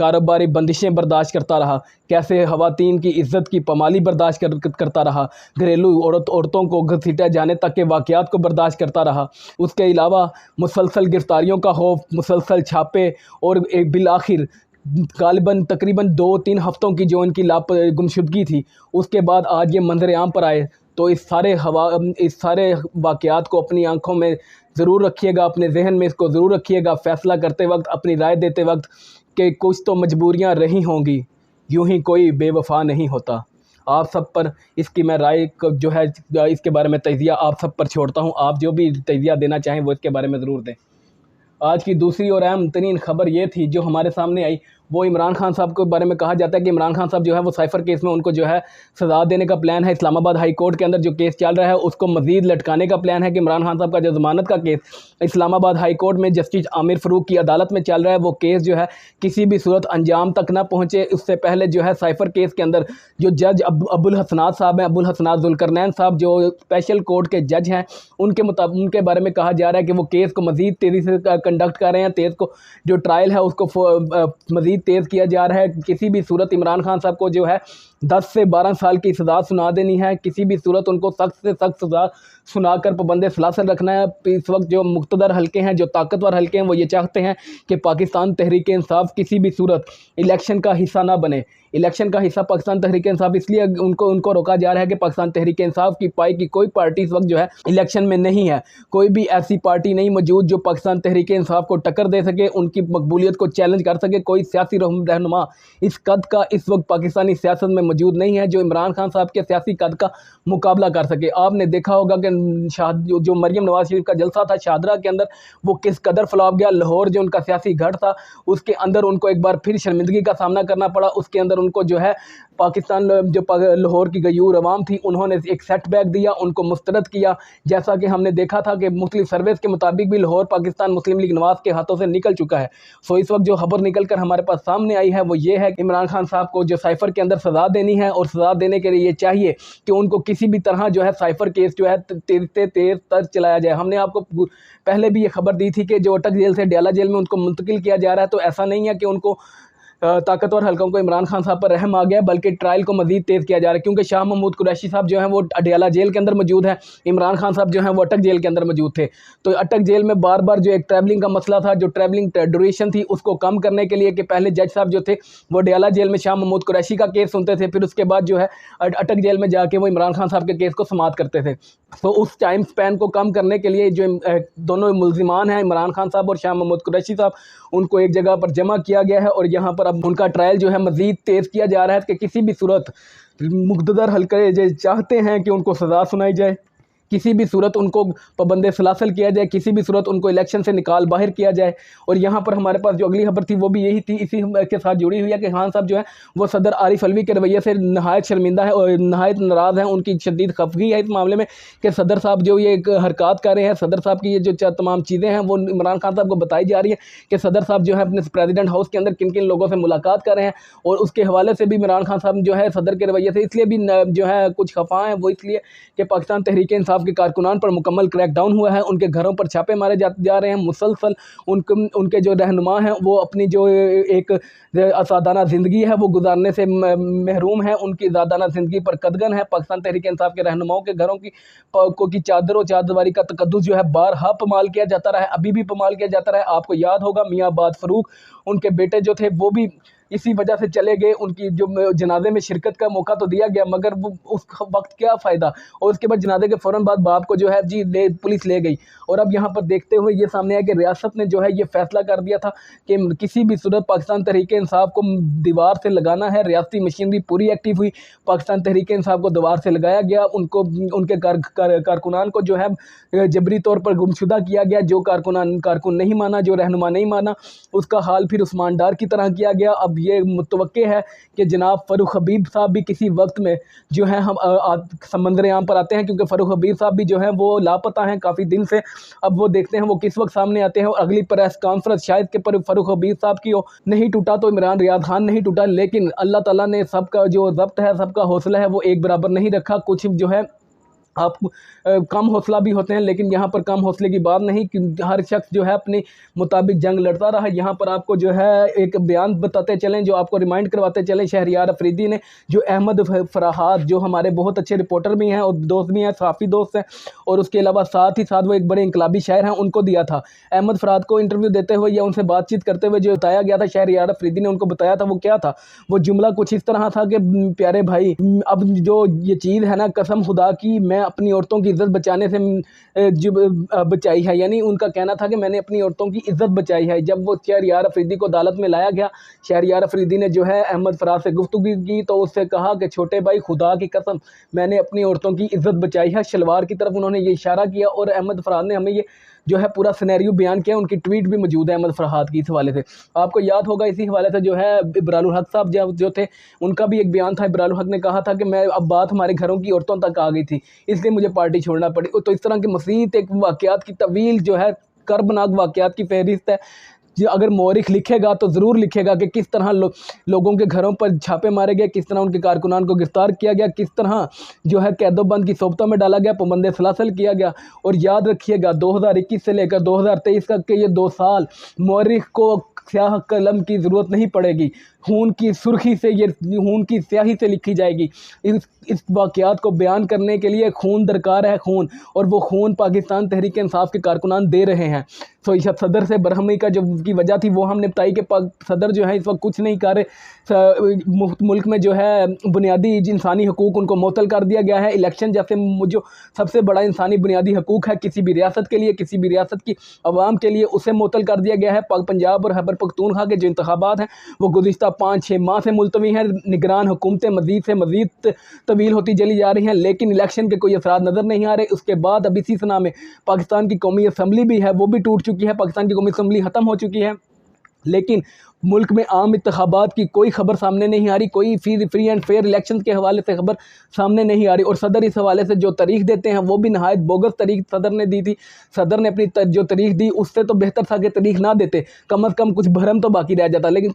کاروباری بندشیں برداشت کرتا رہا، کیسے خواتین کی عزت کی پامالی برداشت کرتا رہا، گھریلو عورتوں کو گھسیٹے جانے تک کے واقعات کو برداشت کرتا رہا۔ اس کے علاوہ مسلسل گرفتاریوں کا خوف، مسلسل چھاپے، اور بالآخر غالباً تقریباً 2-3 ہفتوں کی جو ان کی گمشدگی تھی، اس کے بعد آج یہ منظر عام پر آئے۔ تو اس سارے واقعات کو اپنی آنکھوں میں ضرور رکھیے گا، اپنے ذہن میں اس کو ضرور رکھیے گا، فیصلہ کرتے وقت، اپنی رائے دیتے وقت، کہ کچھ تو مجبوریاں رہی ہوں گی، یوں ہی کوئی بے وفا نہیں ہوتا۔ آپ سب پر اس کی میں رائے جو ہے اس کے بارے میں تجزیہ آپ سب پر چھوڑتا ہوں، آپ جو بھی تجزیہ دینا چاہیں وہ اس کے بارے میں ضرور دیں۔ آج کی دوسری اور اہم ترین خبر یہ تھی جو ہمارے سامنے آئی، وہ عمران خان صاحب کے بارے میں کہا جاتا ہے کہ عمران خان صاحب جو ہے وہ سائفر کیس میں ان کو جو ہے سزا دینے کا پلان ہے۔ اسلام آباد ہائی کورٹ کے اندر جو کیس چل رہا ہے اس کو مزید لٹکانے کا پلان ہے کہ عمران خان صاحب کا جو ضمانت کا کیس اسلام آباد ہائی کورٹ میں جسٹس عامر فاروق کی عدالت میں چل رہا ہے، وہ کیس جو ہے کسی بھی صورت انجام تک نہ پہنچے۔ اس سے پہلے جو ہے سائفر کیس کے اندر جو جج ابو الحسنات صاحب ہیں، ابو الحسنات ذوالقرنین صاحب جو اسپیشل کورٹ کے جج ہیں، ان کے بارے میں کہا جا رہا ہے کہ وہ کیس کو مزید تیزی سے کنڈکٹ کر رہے ہیں، جو ٹرائل ہے اس کو مزید تیز کیا جا رہا ہے۔ کسی بھی صورت عمران خان صاحب کو جو ہے 10 سے 12 سال کی سزا سنا دینی ہے، کسی بھی صورت ان کو سخت سے سخت سزا سنا کر پابند سلاسل رکھنا ہے۔ اس وقت جو مقتدر حلقے ہیں، جو طاقتور حلقے ہیں، وہ یہ چاہتے ہیں کہ پاکستان تحریک انصاف کسی بھی صورت الیکشن کا حصہ نہ بنے۔ الیکشن کا حصہ پاکستان تحریک انصاف اس لیے ان کو روکا جا رہا ہے کہ پاکستان تحریک انصاف کی پائی کی کوئی پارٹی اس وقت جو ہے الیکشن میں نہیں ہے، کوئی بھی ایسی پارٹی نہیں موجود جو پاکستان تحریک انصاف کو ٹکر دے سکے، ان کی مقبولیت کو چیلنج کر سکے۔ کوئی سیاسی رہنما اس قد کا اس وقت پاکستانی سیاست میں موجود نہیں ہے جو عمران خان صاحب کے سیاسی قد کا مقابلہ کر سکے۔ آپ نے دیکھا ہوگا کہ جو مریم نواز شریف کا جلسہ تھا شاہدرہ کے اندر، وہ کس قدر فلاپ گیا۔ لاہور جو ان کا سیاسی گھڑ تھا، اس کے اندر ان کو ایک بار پھر شرمندگی کا سامنا کرنا پڑا۔ اس کے اندر ان کو جو ہے پاکستان جو لاہور کی غیور عوام تھی، انہوں نے ایک سیٹ بیک دیا، ان کو مسترد کیا، جیسا کہ ہم نے دیکھا تھا کہ مختلف سرویز کے مطابق بھی لاہور پاکستان مسلم لیگ نواز کے ہاتھوں سے نکل چکا ہے۔ سو اس وقت جو خبر نکل کر ہمارے پاس سامنے آئی ہے وہ یہ ہے کہ عمران خان صاحب کو جو سائفر کے اندر سزا دینی ہے، اور سزا دینے کے لیے یہ چاہیے کہ ان کو کسی بھی طرح جو ہے سائفر کیس جو ہے تیز تر چلایا جائے۔ ہم نے آپ کو پہلے بھی یہ خبر دی تھی کہ جو اٹک جیل سے ڈیالہ جیل میں ان کو منتقل کیا جا رہا ہے، تو ایسا نہیں ہے کہ ان کو طاقتور حلقوں کو عمران خان صاحب پر رحم آ گیا، بلکہ ٹرائل کو مزید تیز کیا جا رہا ہے، کیونکہ شاہ محمود قریشی صاحب جو ہیں وہ اڈیالہ جیل کے اندر موجود ہیں، عمران خان صاحب جو ہیں وہ اٹک جیل کے اندر موجود تھے۔ تو اٹک جیل میں بار بار جو ایک ٹریولنگ کا مسئلہ تھا، جو ٹریولنگ ڈیوریشن تھی، اس کو کم کرنے کے لیے کہ پہلے جج صاحب جو تھے وہ اڈیالہ جیل میں شاہ محمود قریشی کا کیس سنتے تھے، پھر اس کے بعد جو ہے اٹک جیل میں جا کے وہ عمران خان صاحب کے کیس کو سماعت کرتے تھے۔ تو اس ٹائم سپین کو کم کرنے کے لیے جو دونوں ملزمان ہیں عمران خان صاحب اور شاہ محمود قریشی صاحب، ان کو ایک جگہ پر جمع کیا گیا ہے، اور یہاں پر اب ان کا ٹرائل جو ہے مزید تیز کیا جا رہا ہے کہ کسی بھی صورت مقتدر حلقے جو چاہتے ہیں کہ ان کو سزا سنائی جائے، کسی بھی صورت ان کو پابند سلاسل کیا جائے، کسی بھی صورت ان کو الیکشن سے نکال باہر کیا جائے۔ اور یہاں پر ہمارے پاس جو اگلی خبر تھی وہ بھی یہی تھی، اسی کے ساتھ جڑی ہوئی ہے کہ خان صاحب جو ہے وہ صدر عارف علوی کے رویے سے نہایت شرمندہ ہے اور نہایت ناراض ہیں۔ ان کی شدید خفگی ہے اس معاملے میں کہ صدر صاحب جو یہ حرکات کر رہے ہیں، صدر صاحب کی یہ جو تمام چیزیں ہیں وہ عمران خان صاحب کو بتائی جا رہی ہے کہ صدر صاحب جو ہے اپنے پریزیڈنٹ ہاؤس کے اندر کن کن لوگوں سے ملاقات کر رہے ہیں، اور اس کے حوالے سے بھی عمران خان صاحب جو ہے صدر کے رویے سے اس لیے بھی جو ہے کچھ خفا ہیں، وہ اس لیے کہ پاکستان تحریک انصاف کے کارکنان پر مکمل کریک ڈاؤن ہوا ہے، ان کے گھروں پر چھاپے مارے جا رہے ہیں مسلسل۔ ان کے جو رہنما ہیں وہ اپنی جو ایک آزادانہ زندگی ہے وہ گزارنے سے محروم ہیں، ان کی آزادانہ زندگی پر قدغن ہے۔ پاکستان تحریک انصاف کے رہنماؤں کے گھروں کی چادر و چادرواری کا تقدس جو ہے بارہا پامال کیا جاتا رہا ہے، ابھی بھی پامال کیا جاتا رہا ہے۔ آپ کو یاد ہوگا میاں آباد فاروق، ان کے بیٹے جو تھے وہ بھی اسی وجہ سے چلے گئے، ان کی جو جنازے میں شرکت کا موقع تو دیا گیا، مگر وہ اس وقت کیا فائدہ، اور اس کے بعد جنازے کے فوراً بعد باپ کو جو ہے پولیس لے گئی۔ اور اب یہاں پر دیکھتے ہوئے یہ سامنے ہے کہ ریاست نے جو ہے یہ فیصلہ کر دیا تھا کہ کسی بھی صورت پاکستان تحریک انصاف کو دیوار سے لگانا ہے۔ ریاستی مشینری پوری ایکٹیو ہوئی، پاکستان تحریک انصاف کو دیوار سے لگایا گیا، ان کے کارکنان کو جو ہے جبری طور پر گمشدہ کیا گیا۔ جو کارکن نہیں مانا، جو رہنما نہیں مانا، اس کا حال پھر عثمان ڈار کی طرح کیا گیا۔ اب یہ متوقع ہے کہ جناب فاروق حبیب صاحب بھی کسی وقت میں جو ہے ہم سمندر عام پر آتے ہیں، کیونکہ فاروق حبیب صاحب بھی جو ہیں وہ لاپتہ ہیں کافی دن سے۔ اب وہ دیکھتے ہیں وہ کس وقت سامنے آتے ہیں، اور اگلی پریس کانفرنس شاید کہ فاروق حبیب صاحب کی ہو۔ نہیں ٹوٹا تو عمران ریاض خان نہیں ٹوٹا، لیکن اللہ تعالیٰ نے سب کا جو ضبط ہے، سب کا حوصلہ ہے، وہ ایک برابر نہیں رکھا۔ کچھ جو ہے آپ کم حوصلہ بھی ہوتے ہیں، لیکن یہاں پر کم حوصلے کی بات نہیں کہ ہر شخص جو ہے اپنے مطابق جنگ لڑتا رہا۔ یہاں پر آپ کو جو ہے ایک بیان بتاتے چلیں، جو آپ کو ریمائنڈ کرواتے چلیں، شہریار افریدی نے جو احمد فراہاد، جو ہمارے بہت اچھے رپورٹر بھی ہیں اور دوست بھی ہیں، صحافی دوست ہیں، اور اس کے علاوہ ساتھ ہی ساتھ وہ ایک بڑے انقلابی شاعر ہیں، ان کو دیا تھا۔ احمد فرہاد کو انٹرویو دیتے ہوئے یا ان سے بات چیت کرتے ہوئے جو بتایا گیا تھا، شہریار افریدی نے ان کو بتایا تھا، وہ کیا تھا؟ وہ جملہ کچھ اس طرح تھا کہ پیارے بھائی، اب جو یہ چیز ہے نا، قسم خدا کی میں اپنی عورتوں کی عزت بچانے سے بچائی ہے، یعنی ان کا کہنا تھا کہ میں نے اپنی عورتوں کی عزت بچائی ہے۔ جب وہ شہریار افریدی کو عدالت میں لایا گیا، شہریار افریدی نے جو ہے احمد فرہاد سے گفتگو کی تو اس سے کہا کہ چھوٹے بھائی، خدا کی قسم میں نے اپنی عورتوں کی عزت بچائی ہے، شلوار کی طرف انہوں نے یہ اشارہ کیا، اور احمد فرہاد نے ہمیں یہ جو ہے پورا سینیریو بیان کیا۔ ان کی ٹویٹ بھی موجود ہے احمد فرہاد کی اس حوالے سے۔ آپ کو یاد ہوگا اسی حوالے سے جو ہے ابرار الحق صاحب جو تھے، ان کا بھی ایک بیان تھا۔ ابرار الحق نے کہا تھا کہ میں اب بات ہمارے گھروں کی عورتوں تک آ گئی تھی، اس لیے مجھے پارٹی چھوڑنا پڑی۔ تو اس طرح کے مزید ایک واقعات کی طویل جو ہے کربناک واقعات کی فہرست ہے۔ اگر مورخ لکھے گا تو ضرور لکھے گا کہ کس طرح لوگوں کے گھروں پر چھاپے مارے گئے، کس طرح ان کے کارکنان کو گرفتار کیا گیا، کس طرح جو ہے قید و بند کی صوبتوں میں ڈالا گیا، پابند سلاسل کیا گیا۔ اور یاد رکھیے گا 2021 سے لے کر 2023 تک کے یہ 2 سال مورخ کو سیاہ قلم کی ضرورت نہیں پڑے گی، خون کی سرخی سے، یہ خون کی سیاہی سے لکھی جائے گی۔ اس واقعات کو بیان کرنے کے لیے خون درکار ہے، خون، اور وہ خون پاکستان تحریک انصاف کے کارکنان دے رہے ہیں۔ تو صدر سے برہمی کا جو کی وجہ تھی وہ ہم نے بتائی کہ صدر جو ہے اس وقت کچھ نہیں کر رہے، ملک میں جو ہے بنیادی انسانی حقوق ان کو معطل کر دیا گیا ہے۔ الیکشن جیسے جو سب سے بڑا انسانی بنیادی حقوق ہے کسی بھی ریاست کے لیے، کسی بھی ریاست کی عوام کے لیے، اسے معطل کر دیا گیا ہے۔ پنجاب اور خیبر پختونخوا کے جو انتخابات ہیں وہ گزشتہ 5-6 ماہ سے ملتوی ہیں۔ نگران حکومتیں مزید سے مزید طویل ہوتی چلی جا رہی ہیں، لیکن الیکشن کے کوئی اثرات نظر نہیں آ رہے۔ اس کے بعد اب اسی سنا میں پاکستان کی قومی اسمبلی بھی ہے، وہ بھی ٹوٹ چکی ہے، پاکستان کی قومی اسمبلی ختم ہو چکی ہے، لیکن ملک میں عام انتخابات کی کوئی خبر سامنے نہیں آ رہی، کوئی فری اینڈ فیئر الیکشن کے حوالے سے خبر سامنے نہیں آ رہی۔ اور صدر اس حوالے سے جو تاریخ دیتے ہیں وہ بھی نہایت بوگس تاریخ صدر نے دی تھی۔ صدر نے اپنی جو تاریخ دی اس سے تو بہتر تھا کہ تاریخ نہ دیتے، کم از کم کچھ بھرم تو باقی رہ جاتا، لیکن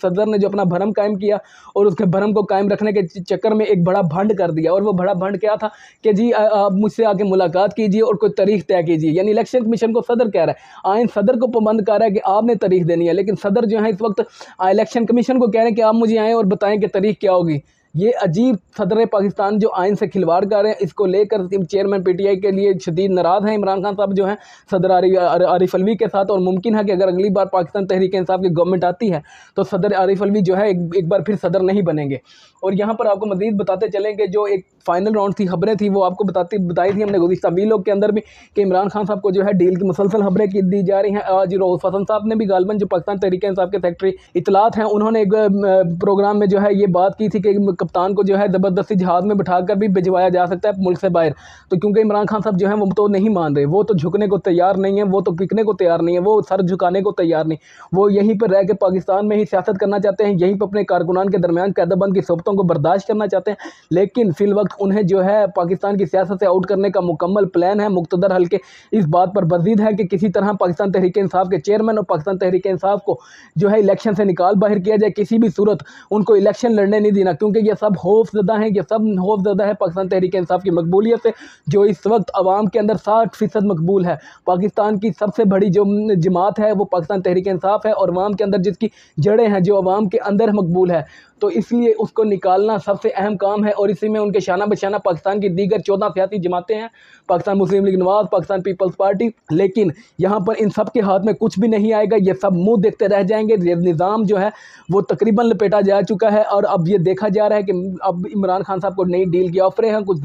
صدر نے جو اپنا بھرم قائم کیا اور اس کے بھرم کو قائم رکھنے کے چکر میں ایک بڑا بھنڈ کر دیا۔ اور وہ بڑا بھنڈ کیا تھا کہ جی آپ مجھ سے آ کے ملاقات کیجیے اور کوئی تاریخ طے کیجیے، یعنی الیکشن کمیشن کو صدر کہہ رہا ہے، آئین صدر کو پابند کر رہا ہے کہ آپ نے تاریخ دینی ہے، لیکن صدر جو ہے اس وقت الیکشن کمیشن کو کہہ رہے ہیں کہ آپ مجھے آئیں اور بتائیں کہ تاریخ کیا ہوگی۔ یہ عجیب صدر پاکستان جو آئین سے کھلواڑ کر رہے ہیں، اس کو لے کر چیئرمین پی ٹی آئی کے لیے شدید ناراض ہیں عمران خان صاحب جو ہیں صدر عارف علوی کے ساتھ، اور ممکن ہے کہ اگر اگلی بار پاکستان تحریک انصاف کی گورنمنٹ آتی ہے تو صدر عارف علوی جو ہے ایک بار پھر صدر نہیں بنیں گے۔ اور یہاں پر آپ کو مزید بتاتے چلیں کہ جو ایک فائنل راؤنڈ تھی، خبریں تھیں، وہ آپ کو بتائی تھی ہم نے گزشتہ ویلوگ کے اندر بھی کہ عمران خان صاحب کو جو ہے ڈیل کی مسلسل خبریں دی جا رہی ہیں۔ آج رؤوف حسن صاحب نے بھی غالباً جو پاکستان تحریک انصاف کے سیکرٹری اطلاعات ہیں، انہوں نے ایک پروگرام میں جو ہے یہ بات کی تھی کہ کپتان کو جو ہے زبردستی جہاز میں بٹھا کر بھی بھجوایا جا سکتا ہے ملک سے باہر۔ تو کیونکہ عمران خان صاحب جو ہیں وہ تو نہیں مان رہے، وہ تو جھکنے کو تیار نہیں ہیں، وہ تو پکنے کو تیار نہیں ہیں، وہ سر جھکانے کو تیار نہیں، وہ یہیں پر رہ کے پاکستان میں ہی سیاست کرنا چاہتے ہیں، یہیں پہ اپنے کارکنان کے درمیان قید و بند کی صحبتوں کو برداشت کرنا چاہتے ہیں، لیکن فی الوقت انہیں جو ہے پاکستان کی سیاست سے آؤٹ کرنے کا مکمل پلان ہے۔ مقتدر حلقے اس بات پر بزید ہے کہ کسی طرح پاکستان تحریک انصاف کے چیئرمین اور پاکستان تحریک انصاف کو جو ہے الیکشن سے نکال باہر کیا جائے، کسی بھی صورت ان کو الیکشن لڑنے نہیں دینا، کیونکہ یہ سب خوف زدہ ہیں، یہ سب خوف زدہ ہے پاکستان تحریک انصاف کی مقبولیت سے، جو اس وقت عوام کے اندر 60% مقبول ہے۔ پاکستان کی سب سے بڑی جو جماعت ہے وہ پاکستان تحریک انصاف ہے، اور عوام کے اندر جس کی جڑیں ہیں، جو عوام کے اندر مقبول ہے، تو اس لیے اس کو نکالنا سب سے اہم کام ہے۔ اور اسی میں ان کے شانہ بشانہ پاکستان کی دیگر 14 سیاسی جماعتیں ہیں، پاکستان مسلم لیگ نواز، پاکستان پیپلز پارٹی، لیکن یہاں پر ان سب کے ہاتھ میں کچھ بھی نہیں آئے گا، یہ سب منہ دیکھتے رہ جائیں گے۔ یہ نظام جو ہے وہ تقریباً لپیٹا جا چکا ہے، اور اب یہ دیکھا جا رہا ہے کہ اب عمران خان صاحب کو نئی ڈیل کی آفریں ہیں، کچھ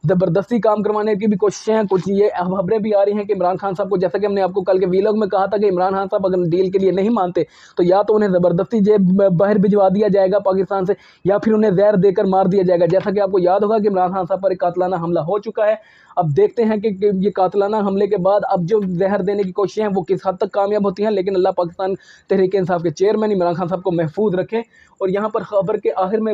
زبردستی کام کروانے کی بھی کوششیں ہیں، کچھ یہ خبریں بھی آ رہی ہیں کہ عمران خان صاحب کو، جیسا کہ ہم نے آپ کو کل کے ویلوگ میں کہا تھا کہ عمران خان صاحب اگر ڈیل کے لیے نہیں مانتے تو یا تو انہیں زبردستی باہر بھجوا دیا جائے گا پاکستان سے، یا پھر انہیں زہر دے کر مار دیا جائے گا۔ جیسا کہ آپ کو یاد ہوگا کہ عمران خان صاحب پر ایک قاتلانہ حملہ ہو چکا ہے، اب دیکھتے ہیں کہ یہ قاتلانہ حملے کے بعد اب جو زہر دینے کی کوششیں ہیں وہ کس حد تک کامیاب ہوتی ہیں، لیکن اللہ پاکستان تحریک انصاف کے چیئرمین عمران خان صاحب کو محفوظ رکھے۔ اور یہاں پر خبر کے آخر میں،